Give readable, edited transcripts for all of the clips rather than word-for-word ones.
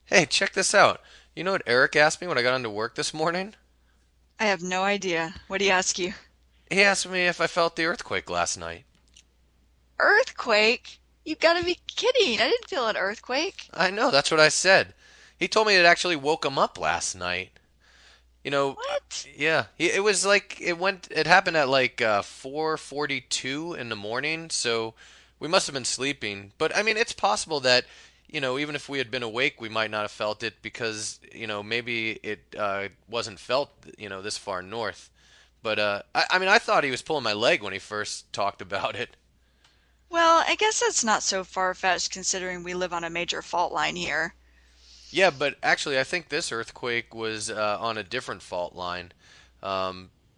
Hey, check this out. You know what Eric asked me when I got into work this morning? I have no idea. What do you ask you? He asked me if I felt the earthquake last night. Earthquake? You gotta be kidding. I didn't feel an earthquake. I know, that's what I said. He told me it actually woke him up last night. You know, What? yeah, it was like it happened at like 4:42 in the morning, so we must have been sleeping. But I mean, it's possible that, even if we had been awake, we might not have felt it because, maybe it wasn't felt, this far north. But I mean, I thought he was pulling my leg when he first talked about it. Well, I guess that's not so far-fetched considering we live on a major fault line here. Yeah, but actually, I think this earthquake was on a different fault line,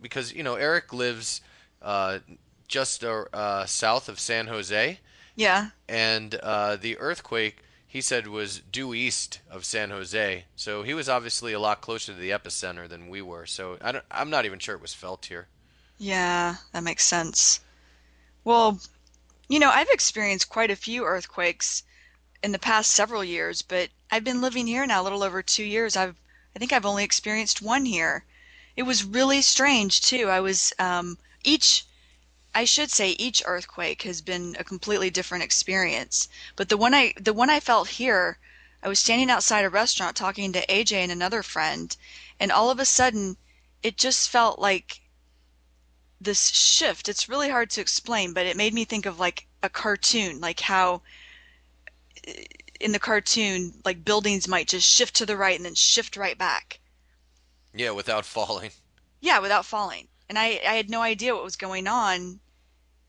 because Eric lives uh, just south of San Jose, Yeah. and the earthquake he said was due east of San Jose, so he was obviously a lot closer to the epicenter than we were. So I'm not even sure it was felt here. Yeah, that makes sense. Well, I've experienced quite a few earthquakes in the past several years, but I've been living here now a little over 2 years. I think I've only experienced one here. It was really strange too. I should say each earthquake has been a completely different experience. But the one I felt here, I was standing outside a restaurant talking to AJ and another friend, and all of a sudden it just felt like this shift. It's really hard to explain, but it made me think of like a cartoon, like how in the cartoon like buildings might just shift to the right and then shift right back. Yeah, without falling. Yeah, without falling. And I had no idea what was going on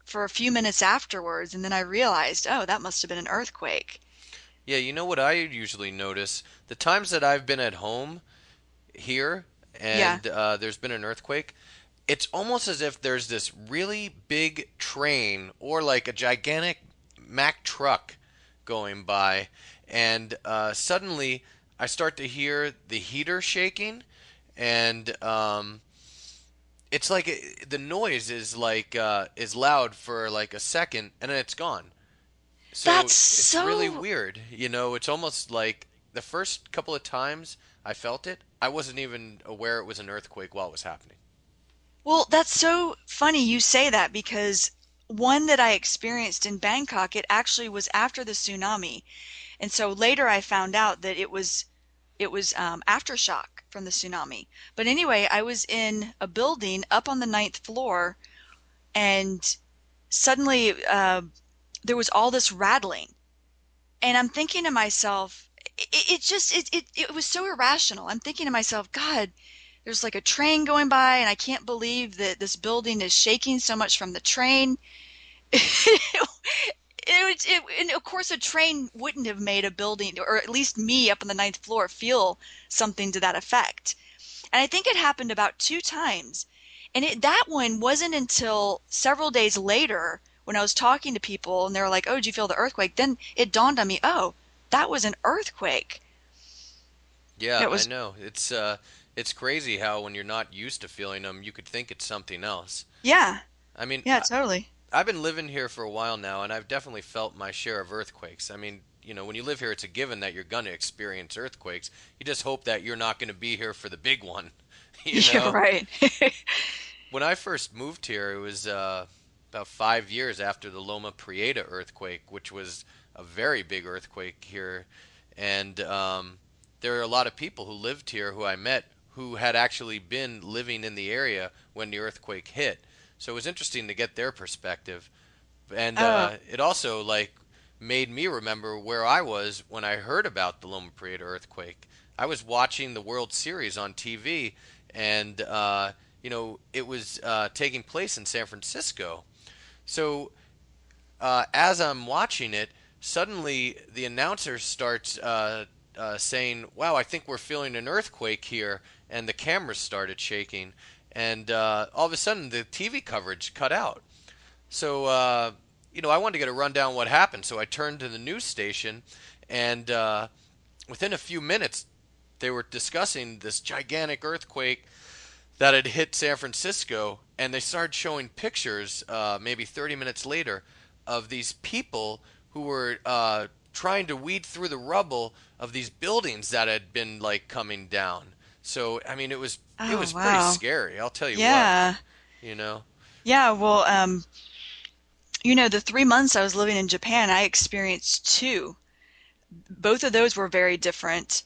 for a few minutes afterwards, and then I realized, oh, that must have been an earthquake. Yeah, you know what I usually notice? The times that I've been at home here Yeah. and there's been an earthquake, it's almost as if there's this really big train or like a gigantic Mack truck going by, and suddenly I start to hear the heater shaking, and it's like the noise is like is loud for like a second, and then it's gone. So That's it's really so, weird. It's almost like the first couple of times I felt it, I wasn't even aware it was an earthquake while it was happening. well, that's so funny you say that because one that I experienced in Bangkok, it actually was after the tsunami. And so later I found out that it was aftershock from the tsunami. But anyway, I was in a building up on the ninth floor, and suddenly there was all this rattling, and I'm thinking to myself, it was so irrational. I'm thinking to myself, God, there's like a train going by, and I can't believe that this building is shaking so much from the train. And of course, a train wouldn't have made a building, or at least me up on the ninth floor, feel something to that effect. And I think it happened about two times. And that one wasn't until several days later when I was talking to people and they were like, "Oh, did you feel the earthquake?" Then it dawned on me, "Oh, that was an earthquake." Yeah, It I was, know. It's crazy how when you're not used to feeling them, you could think it's something else. yeah, I mean, yeah, totally. I've been living here for a while now, and I've definitely felt my share of earthquakes. I mean, when you live here, it's a given that you're going to experience earthquakes. You just hope that you're not going to be here for the big one, you You're know? right. When I first moved here, it was about 5 years after the Loma Prieta earthquake, which was a very big earthquake here. And there are a lot of people who lived here who I met who had actually been living in the area when the earthquake hit. So it was interesting to get their perspective. And Oh, it also like made me remember where I was when I heard about the Loma Prieta earthquake. I was watching the World Series on TV, and it was taking place in San Francisco. So as I'm watching it, suddenly the announcer starts saying, "Wow, I think we're feeling an earthquake here," and the cameras started shaking, and all of a sudden the TV coverage cut out. So, I wanted to get a rundown what happened. So I turned to the news station, and within a few minutes, they were discussing this gigantic earthquake that had hit San Francisco, and they started showing pictures, maybe 30 minutes later, of these people who were trying to weed through the rubble of these buildings that had been like coming down. So I mean, it Oh, was pretty wow. scary. I'll tell you what, Yeah. you know. Yeah, well, the 3 months I was living in Japan, I experienced two. Both of those were very different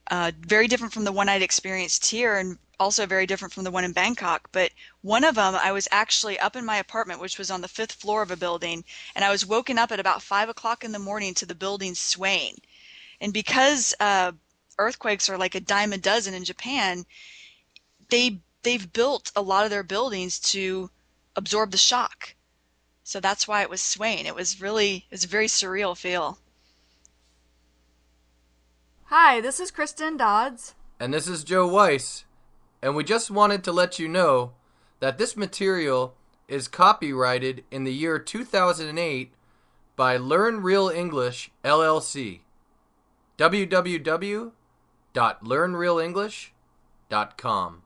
from the one I'd experienced here, and also very different from the one in Bangkok. But one of them, I was actually up in my apartment, which was on the fifth floor of a building, and I was woken up at about 5 o'clock in the morning to the building swaying. And because earthquakes are like a dime a dozen in Japan, they've built a lot of their buildings to absorb the shock. So that's why it was swaying. It was a very surreal feel. Hi, this is Kristen Dodds. And this is Joe Weiss, and we just wanted to let you know that this material is copyrighted in the year 2008 by Learn Real English LLC. www.learnrealenglish.com